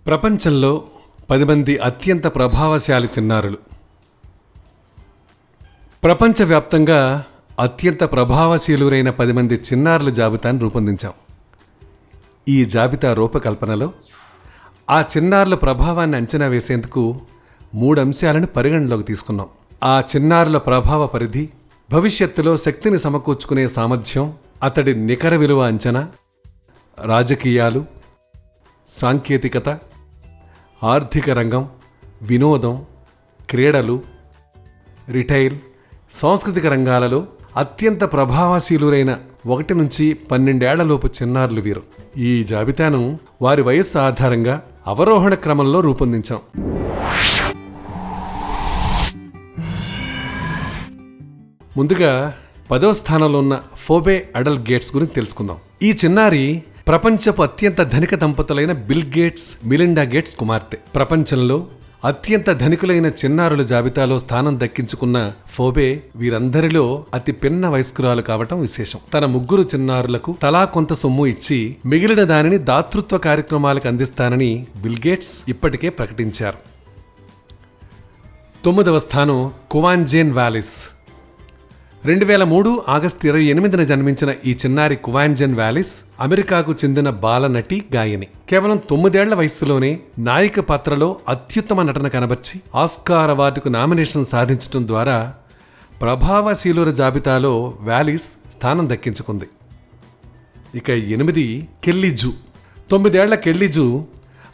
ప్రపంచంలో 10 మంది అత్యంత ప్రభావశాలి చిన్నారులు. ప్రపంచవ్యాప్తంగా అత్యంత ప్రభావశీలురైన 10 మంది చిన్నారుల జాబితాను రూపొందించాం. ఈ జాబితా రూపకల్పనలో ఆ చిన్నారుల ప్రభావాన్ని అంచనా వేసేందుకు 3 అంశాలను పరిగణలోకి తీసుకున్నాం. ఆ చిన్నారుల ప్రభావ పరిధి, భవిష్యత్తులో శక్తిని సమకూర్చుకునే సామర్థ్యం, అతడి నికర విలువ అంచనా, రాజకీయాలు, సాంకేతికత, ఆర్థిక రంగం, వినోదం, క్రీడలు, రిటైల్, సాంస్కృతిక రంగాలలో అత్యంత ప్రభావశీలురైన 1 నుంచి 12 ఏళ్లలోపు చిన్నారులు వీరు. ఈ జాబితాను వారి వయస్సు ఆధారంగా అవరోహణ క్రమంలో రూపొందించాం. ముందుగా 10వ స్థానంలో ఉన్న ఫోబే అడల్ గేట్స్ గురించి తెలుసుకుందాం. ఈ చిన్నారి ప్రపంచపు అత్యంత ధనిక దంపతులైన బిల్ గేట్స్, మిలిండా గేట్స్ కుమార్తె. ప్రపంచంలో అత్యంత ధనికులైన చిన్నారుల జాబితాలో స్థానం దక్కించుకున్న ఫోబే వీరందరిలో అతి పిన్న వయస్కురాలు కావటం విశేషం. తన 3 చిన్నారులకు తలా కొంత సొమ్ము ఇచ్చి మిగిలిన దానిని దాతృత్వ కార్యక్రమాలకు అందిస్తానని బిల్ గేట్స్ ఇప్పటికే ప్రకటించారు. 9వ స్థానం కువాంజేన్ వాలిస్. 2003 ఆగస్టు 28న జన్మించిన ఈ చిన్నారి కువాంజెన్ వాలిస్ అమెరికాకు చెందిన బాల నటి, గాయని. కేవలం 9 ఏళ్ల వయస్సులోనే నాయిక పాత్రలో అత్యుత్తమ నటన కనబర్చి ఆస్కార్ అవార్డుకు నామినేషన్ సాధించడం ద్వారా ప్రభావశీలుర జాబితాలో వాలిస్ స్థానం దక్కించుకుంది. ఇక 8 కెల్లీ జూ. 9 ఏళ్ల Kelly zoo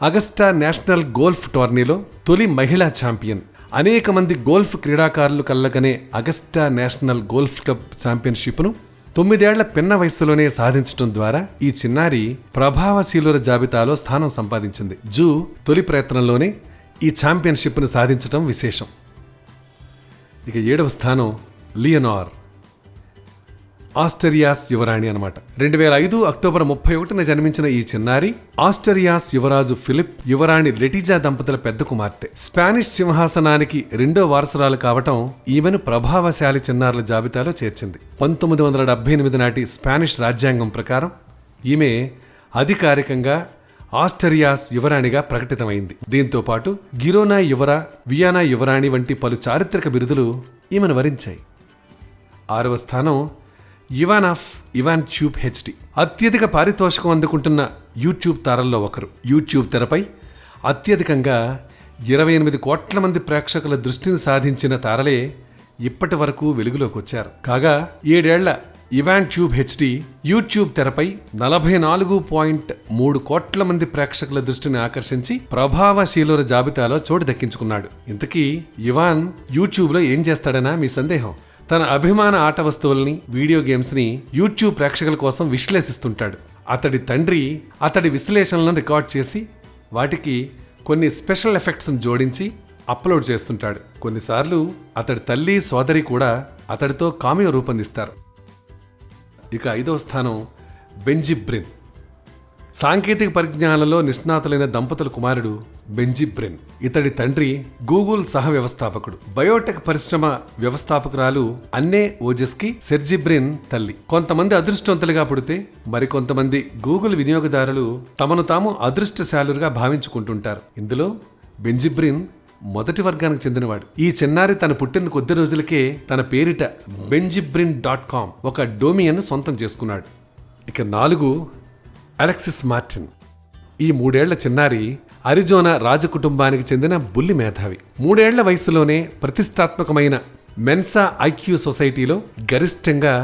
Agusta national golf టోర్నీలో తొలి మహిళా ఛాంపియన్. అనేక మంది గోల్ఫ్ క్రీడాకారులు కళ్ళగనే అగస్టా నేషనల్ గోల్ఫ్ క్లబ్ ఛాంపియన్షిప్ను 9 ఏళ్ల పిన్న వయస్సులోనే సాధించడం ద్వారా ఈ చిన్నారి ప్రభావశీలుర జాబితాలో స్థానం సంపాదించింది. జూ తొలి ప్రయత్నంలోనే ఈ ఛాంపియన్షిప్ను సాధించడం విశేషం. ఇక 7వ స్థానం లియనార్. ఆస్ట్రేలియాస్ యువరాణి అన్నమాట. 2005 అక్టోబర్ 31న జన్మించిన ఈ చిన్నారి ఆస్ట్రేలియాస్ యువరాజు ఫిలిప్, యువరాణి లెటిజా దంపతుల పెద్ద కుమార్తె. స్పానిష్ సింహాసనానికి 2వ వారసురాలు కావటం ఈమెను ప్రభావశాలి చిన్నారుల జాబితాలో చేర్చింది. 1978 నాటి స్పానిష్ రాజ్యాంగం ప్రకారం ఈమె అధికారికంగా ఆస్ట్రేలియాస్ యువరాణిగా ప్రకటితమైంది. దీంతో పాటు గిరోనా యువర, వియానా యువరాణి వంటి పలు చారిత్రక బిరుదులు ఈమెను వరించాయి. 6వ స్థానం ఇవాన్ ట్యూబ్ హెచ్డి. అత్యధిక పారితోషికం అందుకుంటున్న యూట్యూబ్ తారల్లో ఒకరు. యూట్యూబ్ తెరపై అత్యధికంగా 28 కోట్ల మంది ప్రేక్షకుల దృష్టిని సాధించిన తారలే ఇప్పటి వరకు వెలుగులోకి వచ్చారు. కాగా 7 ఏళ్ల ఇవాన్ ట్యూబ్ హెచ్డి యూట్యూబ్ తెరపై 44.3 కోట్ల మంది ప్రేక్షకుల దృష్టిని ఆకర్షించి ప్రభావశీలుర జాబితాలో చోటు దక్కించుకున్నాడు. ఇంతకీ ఇవాన్ యూట్యూబ్లో ఏం చేస్తాడనా మీ సందేహం? తన అభిమాన ఆట వస్తువుల్ని, వీడియో గేమ్స్ని యూట్యూబ్ ప్రేక్షకుల కోసం విశ్లేషిస్తుంటాడు. అతడి తండ్రి అతడి విశ్లేషణలను రికార్డ్ చేసి వాటికి కొన్ని స్పెషల్ ఎఫెక్ట్స్ను జోడించి అప్లోడ్ చేస్తుంటాడు. కొన్నిసార్లు అతడి తల్లి, సోదరి కూడా అతడితో కామియో రూపొందిస్తారు. ఇక 5వ స్థానం బెంజీ బ్రిన్. సాంకేతిక పరిజ్ఞానంలో నిష్ణాతులైన దంపతుల కుమారుడు బెంజీ బ్రిన్. ఇతడి తండ్రి గూగుల్ సహ వ్యవస్థాపకుడు. బయోటెక్ పరిశ్రమ వ్యవస్థాపకురాలు అన్నే ఓజెస్కి సెర్జీ బ్రిన్ తల్లి. కొంతమంది అదృష్టవంతులుగా పుడితే మరికొంతమంది గూగుల్ వినియోగదారులు తమను తాము అదృష్టశాలురుగా భావించుకుంటుంటారు. ఇందులో బెంజీ బ్రిన్ మొదటి వర్గానికి చెందినవాడు. ఈ చిన్నారి తన పుట్టిన కొద్ది రోజులకే తన పేరిట benjibrine.com ఒక డొమియన్ సొంతం చేసుకున్నాడు. ఇక 4 అలెక్సిస్ మార్టిన్. ఈ 3 ఏళ్ల చిన్నారి అరిజోనా రాజకుటుంబానికి చెందిన బుల్లి మేధావి. 3 ఏళ్ల వయసులోనే ప్రతిష్టాత్మకమైన మెన్సా ఐక్యూ సొసైటీలో గరిష్టంగా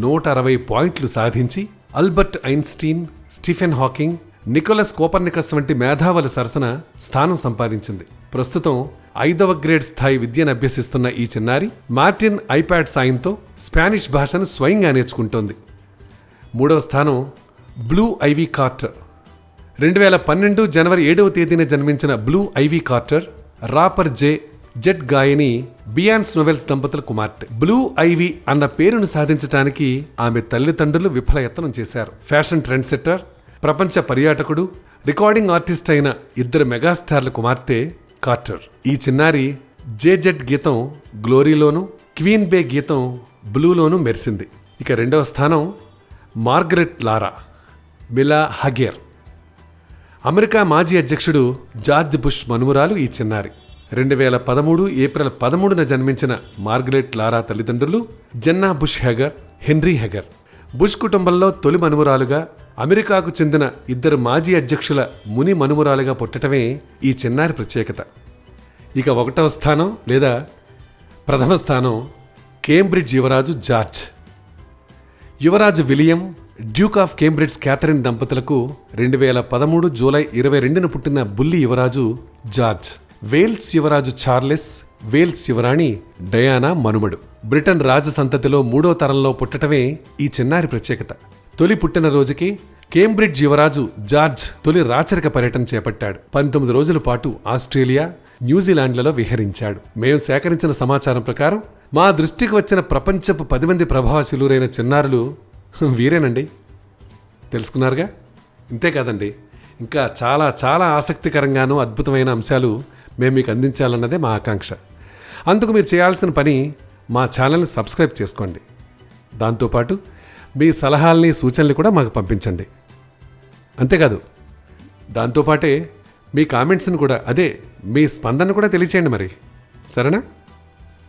160 పాయింట్లు సాధించి Albert Einstein, Stephen Hawking, Nicolaus Copernicus వంటి మేధావుల సరసన స్థానం సంపాదించింది. ప్రస్తుతం 5వ గ్రేడ్ స్థాయి విద్యను అభ్యసిస్తున్న ఈ చిన్నారి మార్టిన్ ఐప్యాడ్ సాయంతో స్పానిష్ భాషను స్వయంగా నేర్చుకుంటోంది. 3వ స్థానం బ్లూ ఐవీ కార్టర్. 2012 జనవరి 7వ తేదీన జన్మించిన blue ivy Carter rapper jet గాయని బియాన్స్ నోవెల్స్ దంపతుల కుమార్తె. బ్లూ ఐవీ అన్న పేరును సాధించడానికి ఆమె తల్లిదండ్రులు విఫలయత్నం చేశారు. ఫ్యాషన్ ట్రెండ్ సెట్టర్, ప్రపంచ పర్యాటకుడు, రికార్డింగ్ ఆర్టిస్ట్ అయిన 2 మెగాస్టార్ల కుమార్తె కార్టర్. ఈ చిన్నారి జెట్ గీతం గ్లోరీలోను, క్వీన్ బే గీతం బ్లూలోను మెరిసింది. ఇక 2వ స్థానం మార్గరెట్ లారా మిలా హగేర్. అమెరికా మాజీ అధ్యక్షుడు జార్జ్ బుష్ మనుమరాలు ఈ చిన్నారి. 2013 ఏప్రిల్ 13న జన్మించిన మార్గరెట్ లారా తల్లిదండ్రులు జెన్నా బుష్ హెగర్, హెన్రీ హెగర్. బుష్ కుటుంబంలో తొలి మనుమరాలుగా, అమెరికాకు చెందిన ఇద్దరు మాజీ అధ్యక్షుల ముని మనుమరాలుగా పుట్టటమే ఈ చిన్నారి ప్రత్యేకత. ఇక 1వ స్థానం లేదా ప్రథమ స్థానం కేంబ్రిడ్జ్ యువరాజు జార్జ్. యువరాజు William, Duke of Cambridge Catherine దంపతులకు 2013 జూలై 22న పుట్టిన బుల్లి యువరాజు జార్జ్. వేల్స్ యువరాజు చార్లెస్, వేల్స్ యువరాణి డయానా మనుమడు. బ్రిటన్ రాజ సంతతిలో 3వ తరంలో పుట్టటమే ఈ చిన్నారి ప్రత్యేకత. తొలి పుట్టినరోజుకి కేంబ్రిడ్జ్ యువరాజు జార్జ్ తొలి రాచరిక పర్యటన చేపట్టాడు. 19 రోజుల పాటు ఆస్ట్రేలియా, న్యూజిలాండ్లలో విహరించాడు. మేము సేకరించిన సమాచారం ప్రకారం మా దృష్టికి వచ్చిన ప్రపంచపు 10 మంది ప్రభావశీలురైన చిన్నారులు వీరేనండి. తెలుసుకున్నారుగా? ఇంతేకాదండి, ఇంకా చాలా చాలా ఆసక్తికరంగానూ అద్భుతమైన అంశాలు మేము మీకు అందించాలన్నదే మా ఆకాంక్ష. అందుకు మీరు చేయాల్సిన పని మా ఛానల్ని సబ్స్క్రైబ్ చేసుకోండి. దాంతోపాటు మీ సలహాలని, సూచనలు కూడా మాకు పంపించండి. అంతేకాదు, దాంతోపాటే మీ కామెంట్స్ని కూడా, అదే మీ స్పందన కూడా తెలియచేయండి మరి. సరేనా?